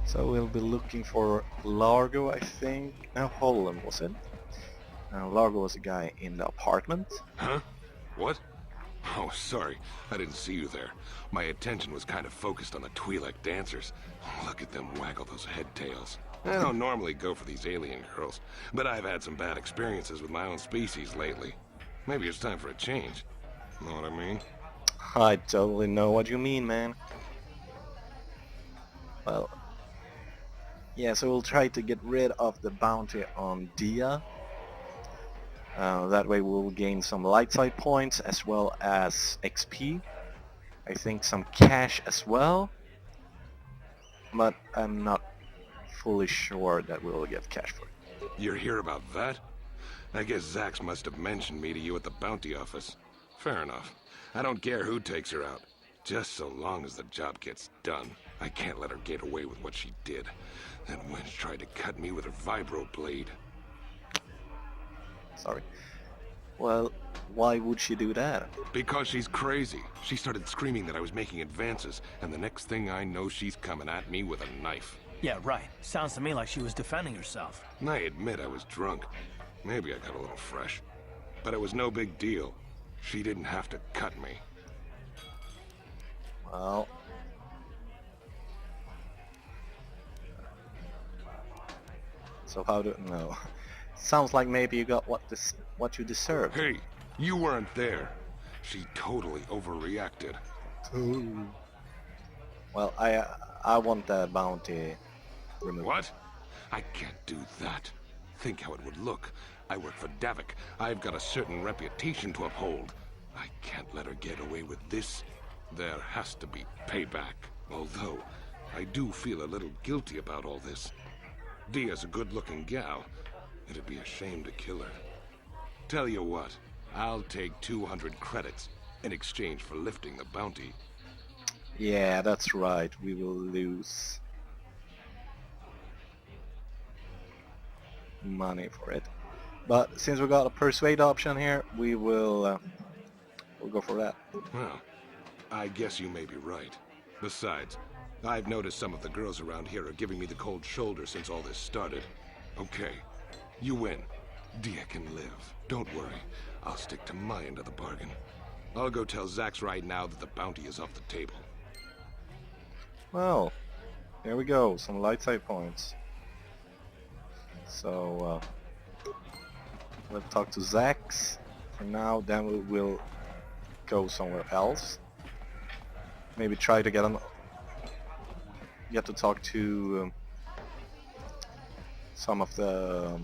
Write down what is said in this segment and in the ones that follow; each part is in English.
So we'll be looking for Largo, I think. No, Holland was it? Largo was a guy in the apartment. Huh? What? Oh, sorry. I didn't see you there. My attention was kind of focused on the Twi'lek dancers. Look at them waggle those head tails. I don't normally go for these alien girls, but I've had some bad experiences with my own species lately. Maybe it's time for a change. Know what I mean? I totally know what you mean, man. Well, yeah, so we'll try to get rid of the bounty on Dia. That way we'll gain some light side points as well as XP. I think some cash as well. But I'm not fully sure that we'll get cash for it. You're here about that? I guess Zax must have mentioned me to you at the bounty office. Fair enough. I don't care who takes her out. Just so long as the job gets done. I can't let her get away with what she did. That wench tried to cut me with her vibro blade. Sorry. Well, why would she do that? Because she's crazy. She started screaming that I was making advances, and the next thing I know, she's coming at me with a knife. Yeah, right. Sounds to me like she was defending herself. And I admit I was drunk. Maybe I got a little fresh. But it was no big deal. She didn't have to cut me. Well... So how do... No. Sounds like maybe you got what you deserve. Hey, you weren't there. She totally overreacted. Ooh. Well, I want that bounty removed. What? I can't do that. Think how it would look. I work for Davik. I've got a certain reputation to uphold. I can't let her get away with this. There has to be payback. Although, I do feel a little guilty about all this. Dia's a good-looking gal. It'd be a shame to kill her. Tell you what, I'll take 200 credits in exchange for lifting the bounty. Yeah, that's right. We will lose money for it. But since we got a persuade option here, we will we'll go for that. Well, I guess you may be right. Besides, I've noticed some of the girls around here are giving me the cold shoulder since all this started. Okay, you win. Dia can live. Don't worry. I'll stick to my end of the bargain. I'll go tell Zax right now that the bounty is off the table. Well, there we go. Some light side points. So, let's talk to Zax for now. Then we will go somewhere else. Maybe try to get to talk to some of the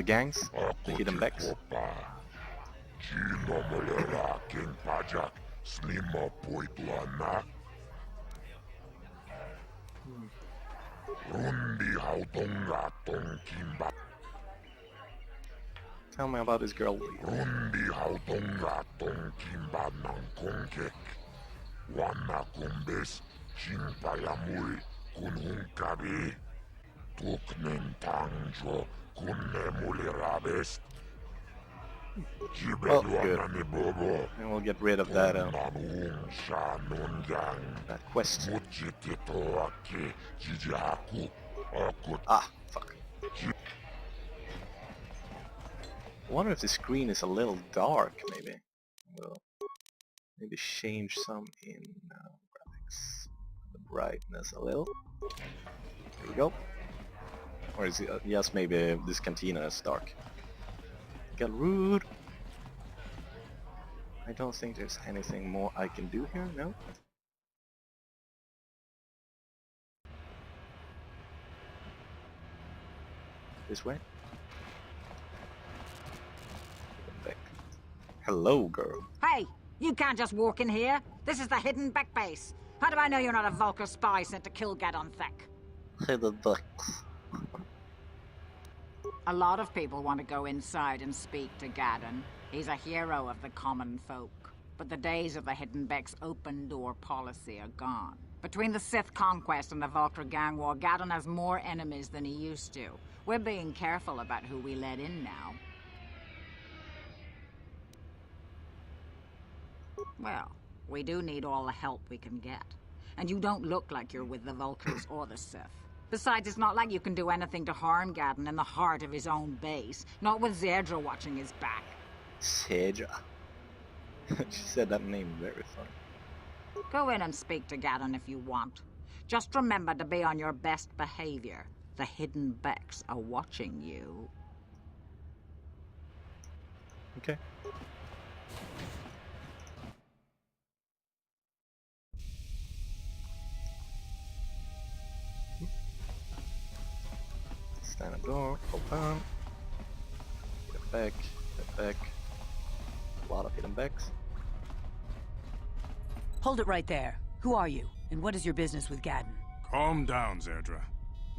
gangs, the hidden Beks. Tell me about this girl. Oh, good. And we'll get rid of that quest. Ah, fuck. I wonder if the screen is a little dark, maybe. We'll maybe change some in graphics. The brightness a little. There we go. Or is it, yes, maybe this cantina is dark. Get rude. I don't think there's anything more I can do here, no? This way? Back. Hello, girl. Hey, you can't just walk in here. This is the hidden Bek base. How do I know you're not a Vulcar spy sent to kill Gadon Thek? Hidden Beks. A lot of people want to go inside and speak to Gadon. He's a hero of the common folk. But the days of the hidden Bek's open door policy are gone. Between the Sith conquest and the Vulcar gang war, Gadon has more enemies than he used to. We're being careful about who we let in now. Well, we do need all the help we can get. and you don't look like you're with the Vulkars or the Sith. Besides, it's not like you can do anything to harm Gadon in the heart of his own base, not with Zerdra watching his back. Zerdra. She said that name very funny. Go in and speak to Gadon if you want. Just remember to be on your best behavior. The hidden Beks are watching you. Okay. Stand at door, open. Get back, get back. A lot of hidden Beks. Hold it right there. Who are you? And what is your business with Gadon? Calm down, Zerdra.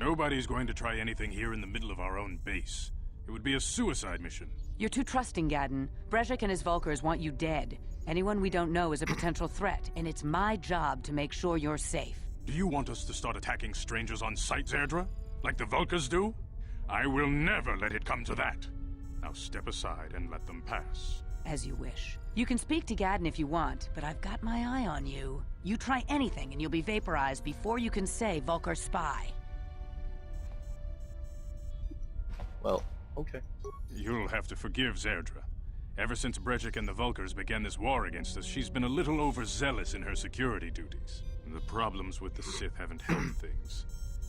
Nobody's going to try anything here in the middle of our own base. It would be a suicide mission. You're too trusting, Gadon. Brejik and his Vulkars want you dead. Anyone we don't know is a potential threat, and it's my job to make sure you're safe. Do you want us to start attacking strangers on sight, Zerdra? Like the Vulkars do? I will never let it come to that. Now step aside and let them pass. As you wish. You can speak to Gadon if you want, but I've got my eye on you. You try anything and you'll be vaporized before you can say Vulkar spy. Well, okay. You'll have to forgive Zerdra. Ever since Brejik and the Vulkars began this war against us, she's been a little overzealous in her security duties. The problems with the Sith haven't helped things.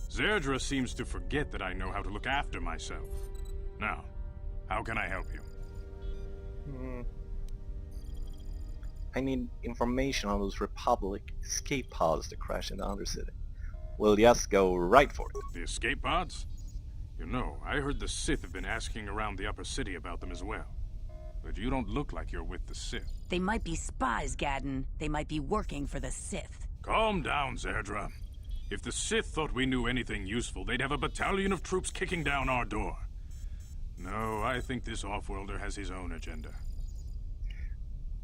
Zerdra seems to forget that I know how to look after myself. Now, how can I help you? I need information on those Republic escape pods that crashed in the Undercity. We'll just go right for it. The escape pods? You know, I heard the Sith have been asking around the upper city about them as well. But you don't look like you're with the Sith. They might be spies, Gadon. They might be working for the Sith. Calm down, Zerdra. If the Sith thought we knew anything useful, they'd have a battalion of troops kicking down our door. No, I think this off-worlder has his own agenda.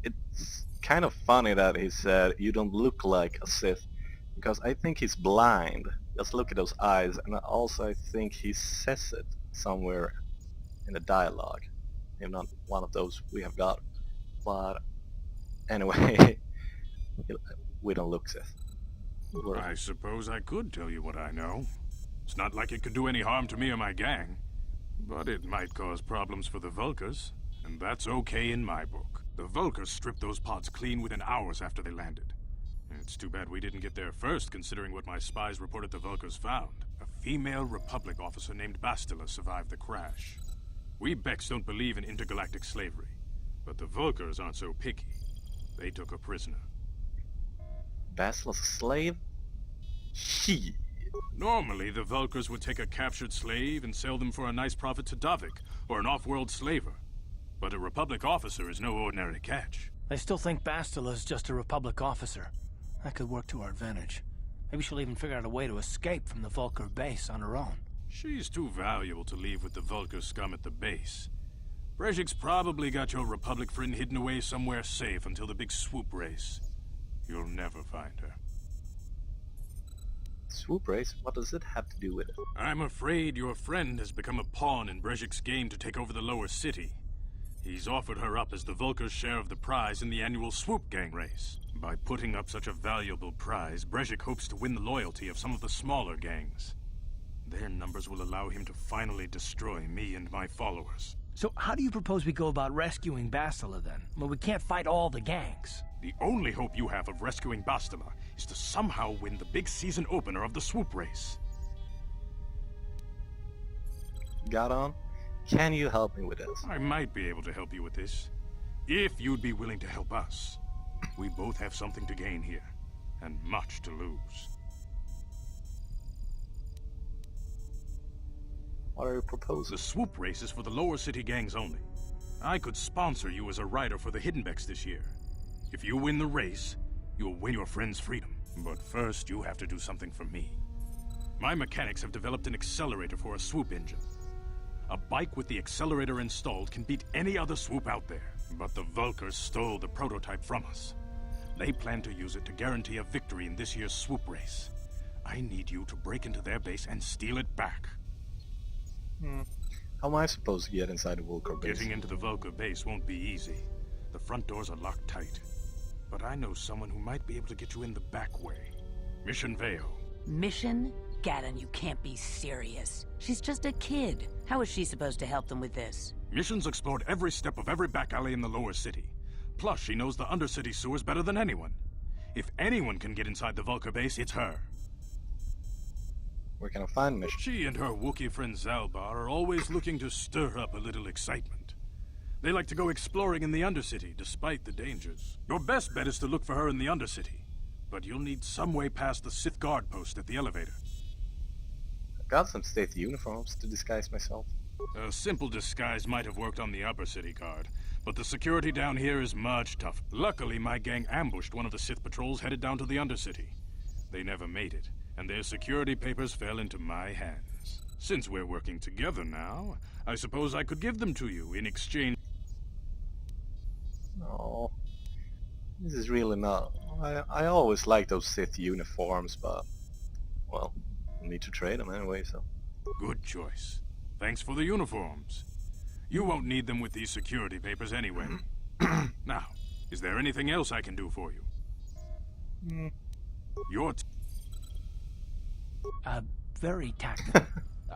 It's kind of funny that he said, you don't look like a Sith, because I think he's blind. Just look at those eyes, and also I think he says it somewhere in the dialogue. If not one of those we have got. But anyway, we don't look Sith. I suppose I could tell you what I know. It's not like it could do any harm to me or my gang. But it might cause problems for the Vulkars, and that's okay in my book. The Vulkars stripped those pods clean within hours after they landed. It's too bad we didn't get there first, considering what my spies reported the Vulkars found. A female Republic officer named Bastila survived the crash. We Beks don't believe in intergalactic slavery, but the Vulkars aren't so picky. They took her prisoner. Bastila's a slave? She. Normally, the Vulkars would take a captured slave and sell them for a nice profit to Davik, or an off-world slaver. But a Republic officer is no ordinary catch. They still think Bastila's just a Republic officer. That could work to our advantage. Maybe she'll even figure out a way to escape from the Vulkar base on her own. She's too valuable to leave with the Vulkar scum at the base. Brejik's probably got your Republic friend hidden away somewhere safe until the big swoop race. You'll never find her. Swoop race? What does it have to do with it? I'm afraid your friend has become a pawn in Brejik's game to take over the lower city. He's offered her up as the Vulkar's share of the prize in the annual swoop gang race. By putting up such a valuable prize, Brejik hopes to win the loyalty of some of the smaller gangs. Their numbers will allow him to finally destroy me and my followers. So how do you propose we go about rescuing Bastila then? Well, we can't fight all the gangs. The only hope you have of rescuing Bastila is to somehow win the big season opener of the swoop race. Got on? Can you help me with this? I might be able to help you with this, if you'd be willing to help us. We both have something to gain here, and much to lose. What are you proposing? The swoop race is for the lower city gangs only. I could sponsor you as a rider for the Hidden Beks this year. If you win the race, you'll win your friend's freedom. But first, you have to do something for me. My mechanics have developed an accelerator for a swoop engine. A bike with the accelerator installed can beat any other swoop out there. But the Vulkars stole the prototype from us. They plan to use it to guarantee a victory in this year's swoop race. I need you to break into their base and steal it back. How am I supposed to get inside the Vulkar base? Getting into the Vulkar base won't be easy. The front doors are locked tight. But I know someone who might be able to get you in the back way. Mission Veo. Mission? Gaddon, you can't be serious. She's just a kid. How is she supposed to help them with this? Mission's explored every step of every back alley in the lower city. Plus, she knows the Undercity sewers better than anyone. If anyone can get inside the Vulcar base, it's her. Where can I find Mission? She and her Wookiee friend Zalbar are always looking to stir up a little excitement. They like to go exploring in the Undercity, despite the dangers. Your best bet is to look for her in the Undercity. But you'll need some way past the Sith guard post at the elevator. I've got some Sith uniforms to disguise myself. A simple disguise might have worked on the Upper City guard, but the security down here is much tougher. Luckily, my gang ambushed one of the Sith patrols headed down to the Undercity. They never made it, and their security papers fell into my hands. Since we're working together now, I suppose I could give them to you in exchange. No, this is really not... I always like those Sith uniforms, but... well, I need to trade them anyway, so... Good choice. Thanks for the uniforms. You won't need them with these security papers anyway. Now, is there anything else I can do for you? Your... Very tactful.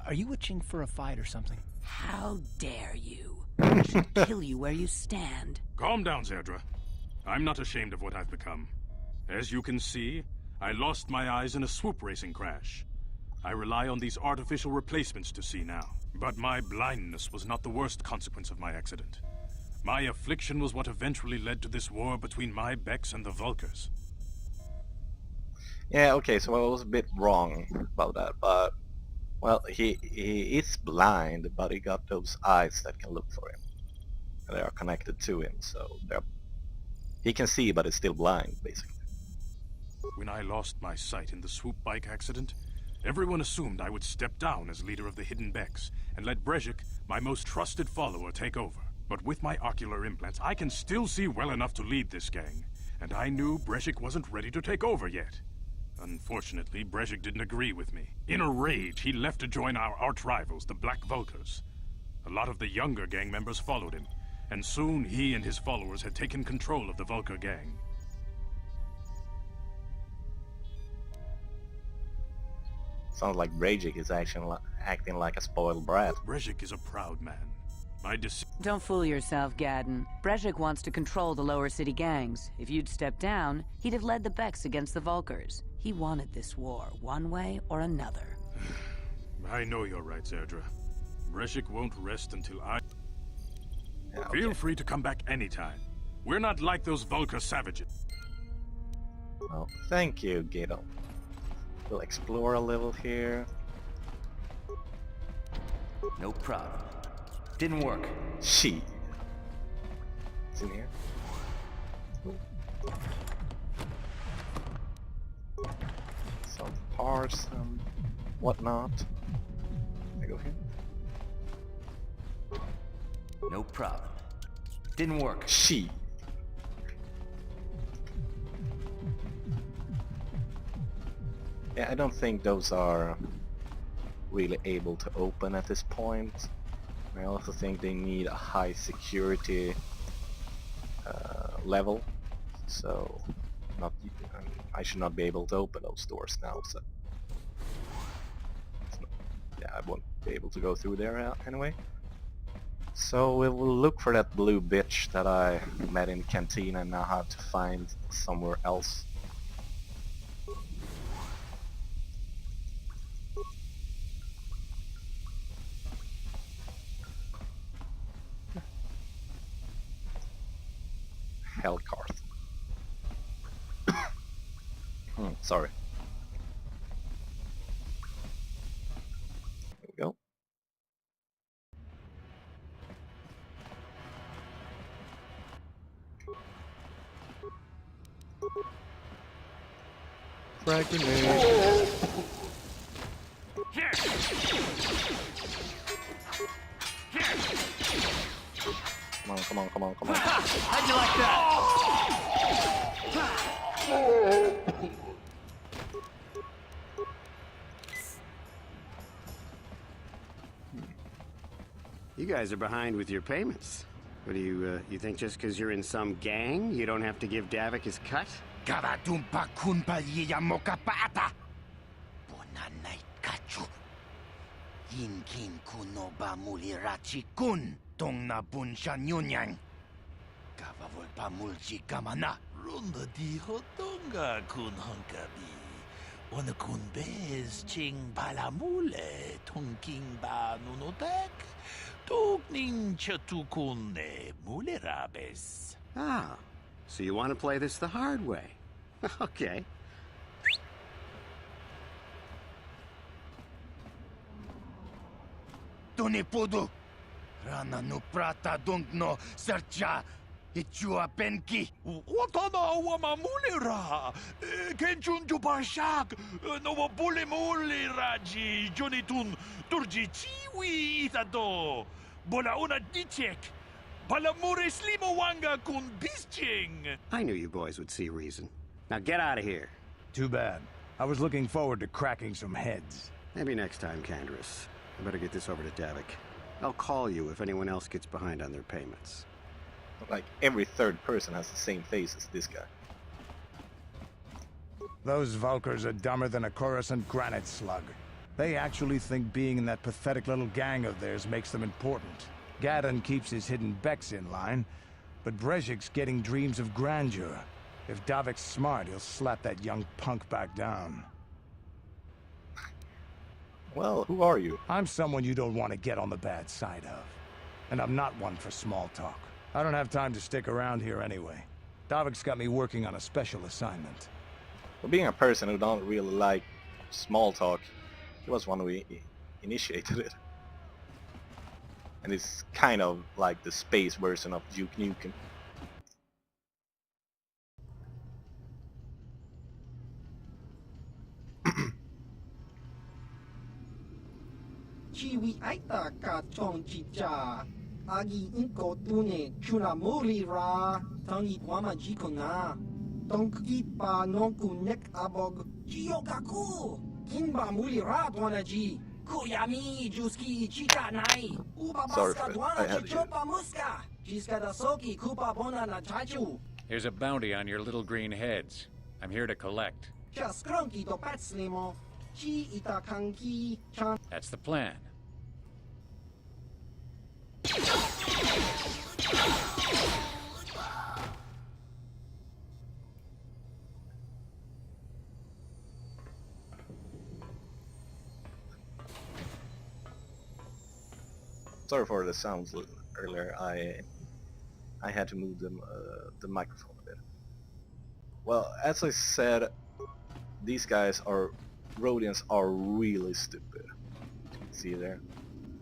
Are you itching for a fight or something? How dare you? I should kill you where you stand. Calm down, Zerdra. I'm not ashamed of what I've become. As you can see, I lost my eyes in a swoop racing crash. I rely on these artificial replacements to see now. But my blindness was not the worst consequence of my accident. My affliction was what eventually led to this war between my Beks and the Vulcars. Yeah, okay, so I was a bit wrong about that, but... well, he is blind, but he got those eyes that can look for him. And they are connected to him, so he can see, but is still blind, basically. When I lost my sight in the swoop bike accident, everyone assumed I would step down as leader of the hidden Beks and let Brejik, my most trusted follower, take over. But with my ocular implants, I can still see well enough to lead this gang, and I knew Brejik wasn't ready to take over yet. Unfortunately, Brejik didn't agree with me. In a rage, he left to join our arch-rivals, the Black Vulcars. A lot of the younger gang members followed him, and soon he and his followers had taken control of the Vulcar gang. Sounds like Brejik is acting like a spoiled brat. Brejik is a proud man. Don't fool yourself, Gaddon. Brejik wants to control the lower city gangs. If you'd stepped down, he'd have led the Beks against the Vulcars. He wanted this war, one way or another. I know you're right, Zerdra. Brejik won't rest until I... Yeah, okay. Feel free to come back anytime. We're not like those Vulcar savages. Well, thank you, Gato. We'll explore a little here. No problem. Didn't work. She. It's in here. Some parts and whatnot. Can I go here? No problem. Didn't work. She. Yeah, I don't think those are really able to open at this point. I also think they need a high security level, so I should not be able to open those doors now. So yeah, I won't be able to go through there anyway. So we will look for that blue bitch that I met in the canteen and now have to find somewhere else. Hellcarth. Sorry. There we go. Frag grenade. Come on, come on, come on, come on. How'd you like that? You guys are behind with your payments. What do you think just because you're in some gang, you don't have to give Davik his cut? Kavadumpa kunpaliya mokapata. Bonanay kachu. Yinkin kunoba mulirachi kun. Tong na bunsha nyunyang. Kavavulpa mulchi kamana. Runda di hotonga kun hunkabi. Ona kun bez ching balamule. Tongking ba nunotek. Tugning chatukune mulerabes. Ah, so you want to play this the hard way? Okay. Tunipudu. Rana no prata no sercha. Ichua penki. Watana wamamulira. Kenchun jupashak. No bule muliraji. Jonitun turji chiwi itado. Bola una dichek. Balamure slimo wanga kun bisching. I knew you boys would see reason. Now get out of here. Too bad. I was looking forward to cracking some heads. Maybe next time, Candrus. I better get this over to Davik. I'll call you if anyone else gets behind on their payments. Like every third person has the same face as this guy. Those Vulkars are dumber than a Coruscant granite slug. They actually think being in that pathetic little gang of theirs makes them important. Gadon keeps his hidden Beks in line, but Brezhik's getting dreams of grandeur. If Davik's smart, he'll slap that young punk back down. Well, who are you? I'm someone you don't want to get on the bad side of. And I'm not one for small talk. I don't have time to stick around here anyway. Davik's got me working on a special assignment. For being a person who don't really like small talk, he was one who initiated it. And it's kind of like the space version of Duke Nukem. Chiwi aita ka chong chicha. Agi inko tune chuna muri ra. Tangi kwama jikona. Tonki pa nonku nek abog. Chiyokaku. Kinba muri ra twanaji. Kuyami juski chicha nai. Uba baska dwana chichopa muska. Jiska da soki kupa bona na chachu. Here's a bounty on your little green heads. I'm here to collect. Just cronky to patslimo. Chi ita kanki chan. That's the plan. Sorry for the sounds earlier. I had to move the microphone a bit. Well, as I said, these guys are Rhodians are really stupid. See there?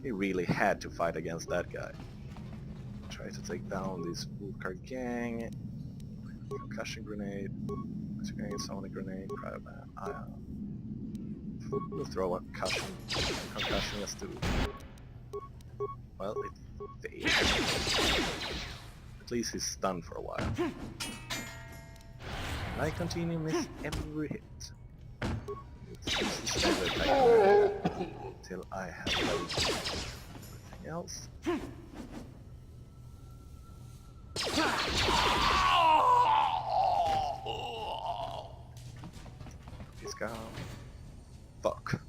He really had to fight against that guy. Try to take down this Vulkar gang. Concussion grenade. Sonic grenade. Cryoban. We'll throw a concussion just to... Well, it failed. At least he's stunned for a while. And I continue miss every hit. Until I have everything else. He's gone. Fuck.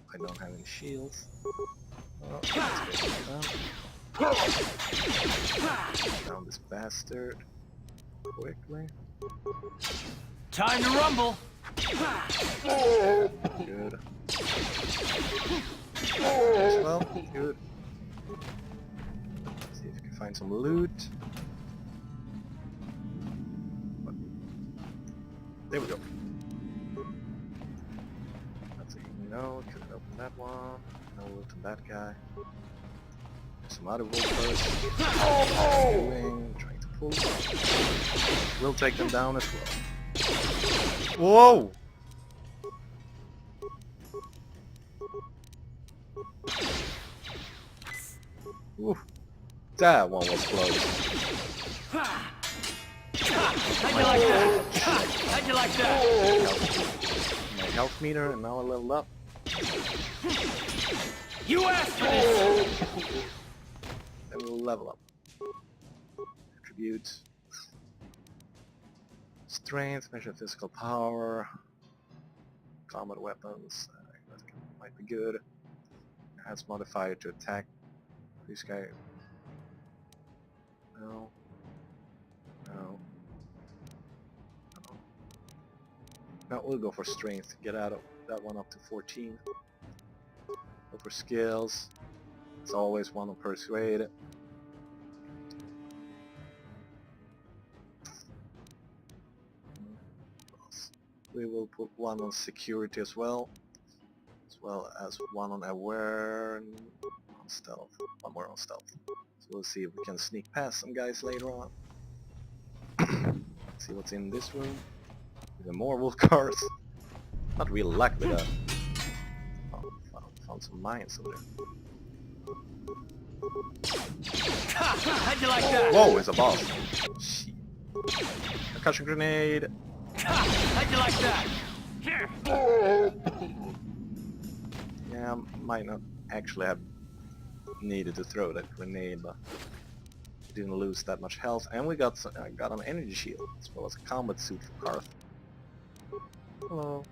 I don't have any shields. Oh, down this bastard quickly. Time to rumble. Good. As well, good. Let's see if we can find some loot. There we go. Let's see. No, couldn't open that one. No loot on that guy. There's some other wolfers. Trying to pull. We'll take them down as well. Whoa! Oof. That one was close. How'd you like that? How'd you like that? My health meter, and now I leveled up. You asked for this! Then we'll level up. attributes. Strength, measure physical power, combat weapons, that might be good. Adds modifier to attack. This guy. No. No. No. No, we'll go for strength. Get out of that one up to 14. Go for skills. It's always one on persuade. We will put one on security as well as one on aware and on stealth. One more on stealth. So we'll see if we can sneak past some guys later on. See what's in this room. Even more wolf cars. Not real luck with that. Oh, found some mines over there. How'd you like that? Whoa, it's a boss. Shit. Concussion grenade. How'd you like that? Yeah, might not actually have needed to throw that grenade, but didn't lose that much health. And we got an energy shield as well as a combat suit for Karth. Hello.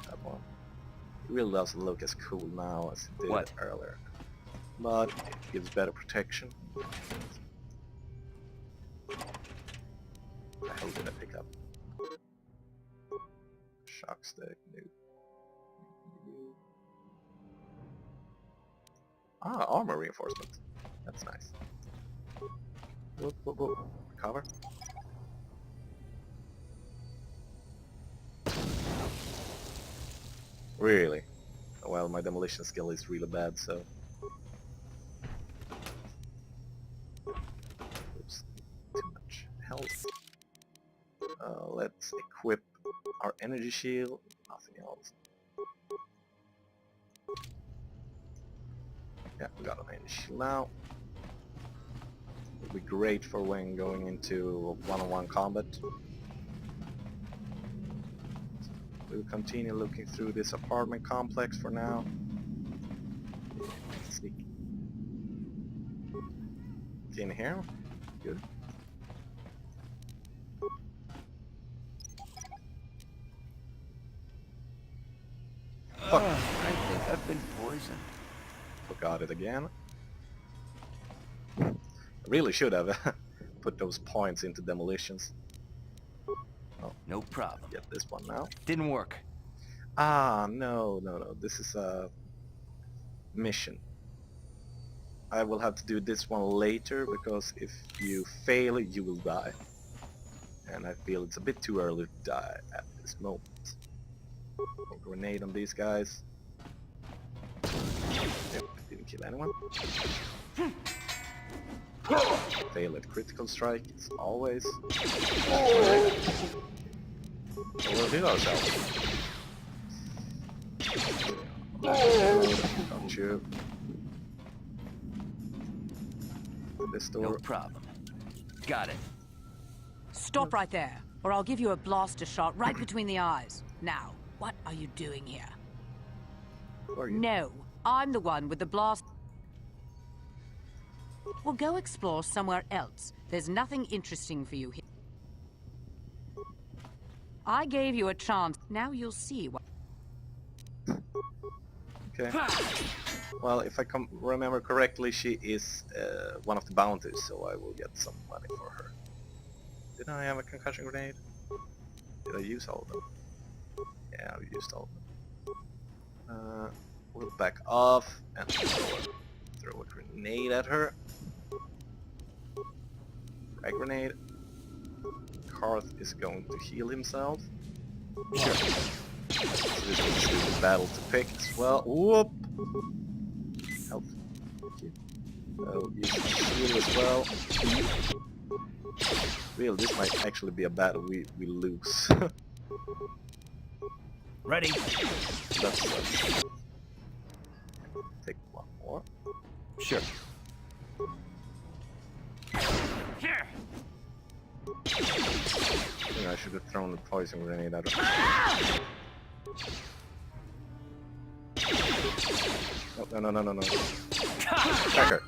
That one. It really doesn't look as cool now as it did earlier, but it gives better protection. What the hell did I pick up? Shock stick, new. Ah, armor reinforcement. That's nice. Whoop, whoop, whoop. Recover. Really? Well, my demolition skill is really bad, so... Oops. Too much health. Let's equip our energy shield. Nothing else. Yeah, we got an energy shield now. It'll be great for when going into one-on-one combat. We'll continue looking through this apartment complex for now. Sneak. Get in here. Good. Fuck. I think I've been poisoned. Forgot it again. I really should have put those points into demolitions. Oh, no problem. Get this one now. Didn't work. Ah, no. This is a mission. I will have to do this one later, because if you fail, you will die. And I feel it's a bit too early to die at this moment. A grenade on these guys. Yep, didn't kill anyone. Fail at critical strike, it's always. So we'll hit ourselves. Got you. This door. No problem. Got it. Stop right there, or I'll give you a blaster shot right between the eyes. Now, what are you doing here? Who are you? No, I'm the one with the blast. Well, go explore somewhere else. There's nothing interesting for you here. I gave you a chance. Now you'll see what... Okay. Well, if I remember correctly, she is one of the bounties, so I will get some money for her. Did I have a concussion grenade? Did I use all of them? Yeah, I used all of them. We'll back off and throw a grenade at her. Frag grenade. Karth is going to heal himself. Sure. So this is a stupid battle to pick as well. Whoop! Health. Thank you. So use the shield as well. Real, this might actually be a battle we lose. Ready? Let's take one more. Sure. Here. I should have thrown the poison grenade at her. Oh, no. Attack her.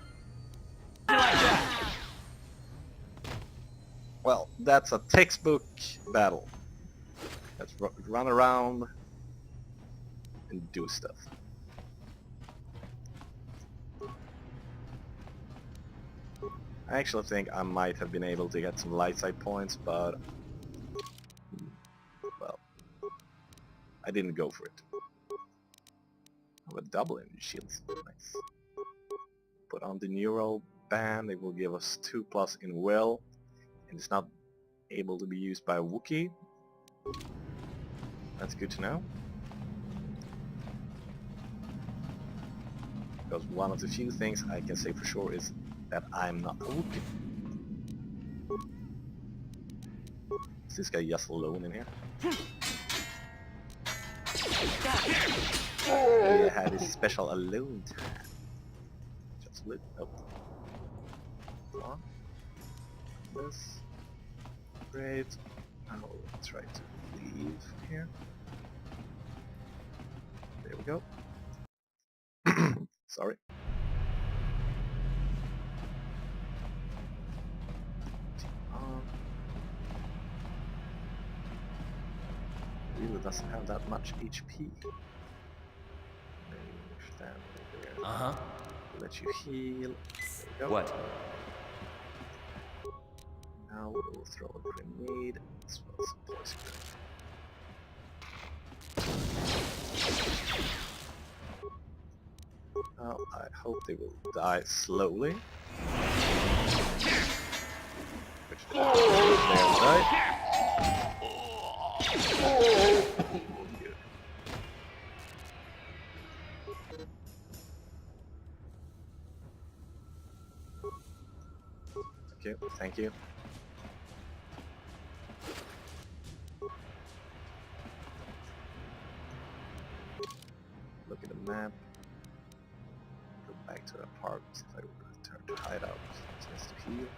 Well, that's a textbook battle. Let's run around and do stuff. I actually think I might have been able to get some light side points, but well, I didn't go for it. Oh, a double energy shields, nice. Put on the neural band, it will give us 2+ in will, and it's not able to be used by a Wookiee. That's good to know. Because one of the few things I can say for sure is that I'm not a Wookiee. Is this guy just alone in here? He had his special alone time. Just look up. Come on. This. Great. I'll try to leave here. There we go. Sorry. Really doesn't have that much HP. Stand there. Uh-huh. Let you heal. There we go. What? Now we'll throw a grenade as well as some poison. Now I hope they will die slowly. Which is right? Good. Okay, thank you. Look at the map. Go back to the apartment if I will return to hideout just to heal.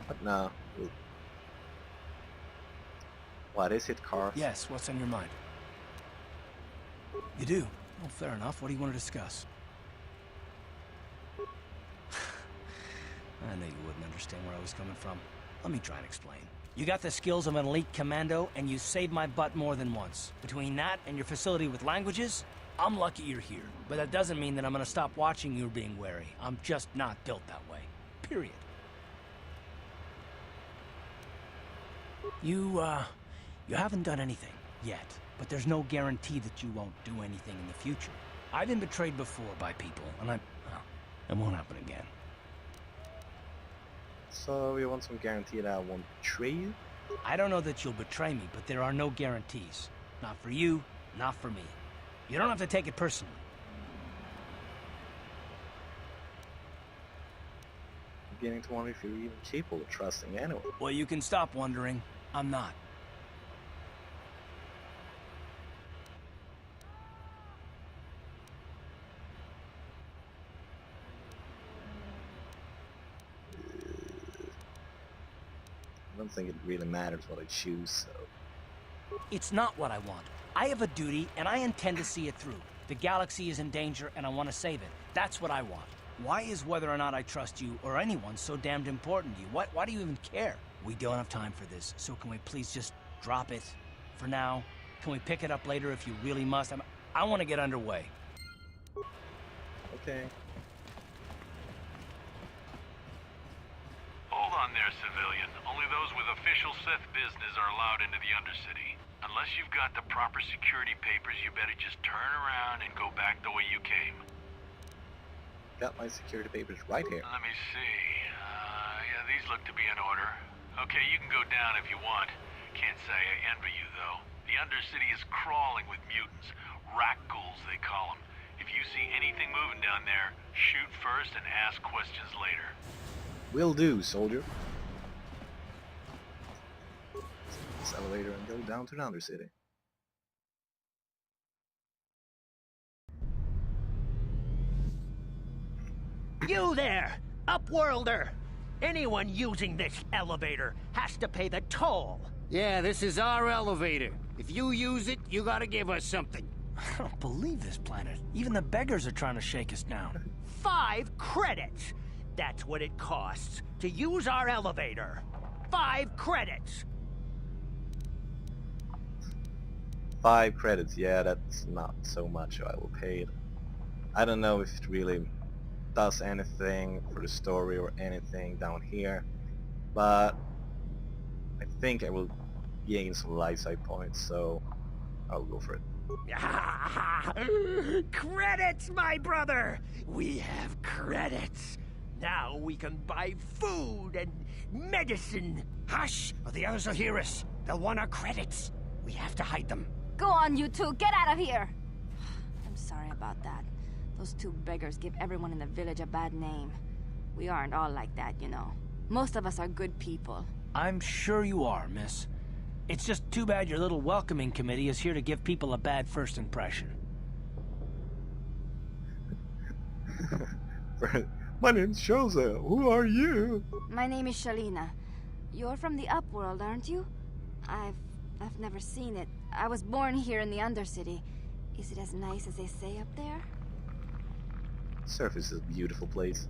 But no. What is it, Carl? Yes, what's on your mind? You do? Well, fair enough. What do you want to discuss? I knew you wouldn't understand where I was coming from. Let me try and explain. You got the skills of an elite commando, and you saved my butt more than once. Between that and your facility with languages, I'm lucky you're here. But that doesn't mean that I'm gonna stop watching you being wary. I'm just not built that way. Period. You haven't done anything yet, but there's no guarantee that you won't do anything in the future. I've been betrayed before by people, and well, it won't happen again. So you want some guarantee that I won't betray you? I don't know that you'll betray me, but there are no guarantees. Not for you, not for me. You don't have to take it personally. I'm beginning to wonder if you're even capable of trusting anyone. Well, you can stop wondering. I'm not. I don't think it really matters what I choose, so... It's not what I want. I have a duty, and I intend to see it through. The galaxy is in danger, and I want to save it. That's what I want. Why is whether or not I trust you, or anyone, so damned important to you? Why do you even care? We don't have time for this, so can we please just drop it for now? Can we pick it up later if you really must? I want to get underway. Okay. Hold on there, civilian. Only those with official Sith business are allowed into the Undercity. Unless you've got the proper security papers, you better just turn around and go back the way you came. Got my security papers right here. Let me see. Yeah, these look to be in order. Okay, you can go down if you want. Can't say I envy you, though. The Undercity is crawling with mutants. Rat ghouls, they call them. If you see anything moving down there, shoot first and ask questions later. Will do, soldier. This elevator and go down to the Undercity. You there, Upworlder! Anyone using this elevator has to pay the toll. Yeah, this is our elevator. If you use it, you gotta give us something. I don't believe this planet. Even the beggars are trying to shake us down. 5 credits! That's what it costs to use our elevator. 5 credits. 5 credits, yeah, that's not so much. I will pay it. I don't know if it really does anything for the story or anything down here, but I think I will gain some light side points, so I'll go for it. Credits, my brother! We have credits. Now we can buy food and medicine. Hush, or the others will hear us. They'll want our credits. We have to hide them. Go on, you two. Get out of here. I'm sorry about that. Those 2 beggars give everyone in the village a bad name. We aren't all like that, you know. Most of us are good people. I'm sure you are, miss. It's just too bad your little welcoming committee is here to give people a bad first impression. My name's Shouzze. Who are you? My name is Shalina. You're from the Upworld, aren't you? I've never seen it. I was born here in the Undercity. Is it as nice as they say up there? Surface is a beautiful place.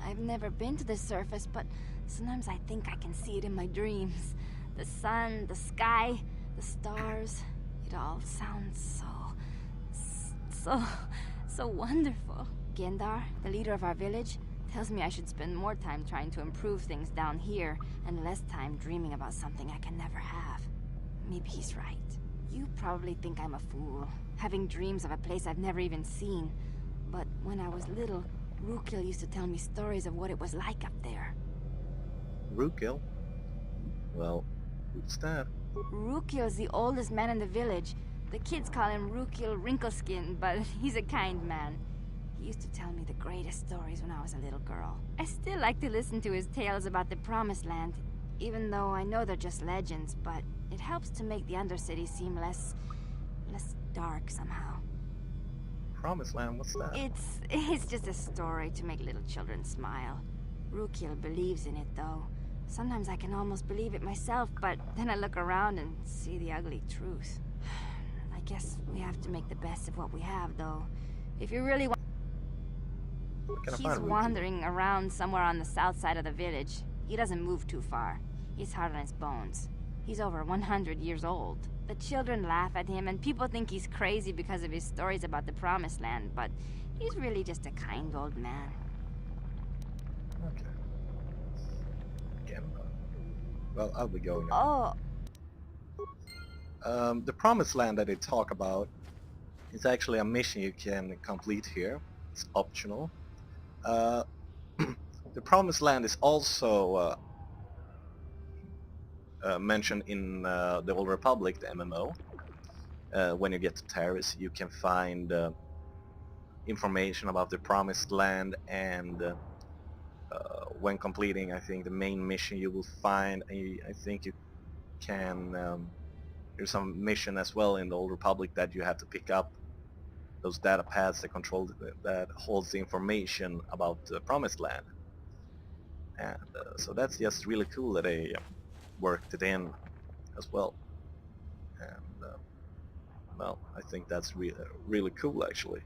I've never been to the surface, but sometimes I think I can see it in my dreams. The sun, the sky, the stars. It all sounds so wonderful. Gendar, the leader of our village, tells me I should spend more time trying to improve things down here and less time dreaming about something I can never have. Maybe he's right. You probably think I'm a fool, having dreams of a place I've never even seen. But when I was little, Rukil used to tell me stories of what it was like up there. Rukil? Well, who's that? Rukil's the oldest man in the village. The kids call him Rukil Wrinkleskin, but he's a kind man. He used to tell me the greatest stories when I was a little girl. I still like to listen to his tales about the Promised Land, even though I know they're just legends, but it helps to make the Undercity seem less dark somehow. Promised Land, what's that? It's just a story to make little children smile. Rukil believes in it, though. Sometimes I can almost believe it myself, but then I look around and see the ugly truth. I guess we have to make the best of what we have, though. If you really want... He's wandering around somewhere on the south side of the village. He doesn't move too far. He's hard on his bones. He's over 100 years old. The children laugh at him, and people think he's crazy because of his stories about the Promised Land, but he's really just a kind old man. Okay. Again, well, I'll be going on. The Promised Land that they talk about is actually a mission you can complete here. It's optional. The Promised Land is also mentioned in the Old Republic, the MMO. When you get to Terrace, you can find information about the Promised Land, and when completing, I think, the main mission, you will find, I think you can, there's some mission as well in the Old Republic that you have to pick up those data pads that holds the information about the Promised Land. And so that's just really cool that they worked it in as well. And well, I think that's really cool, actually.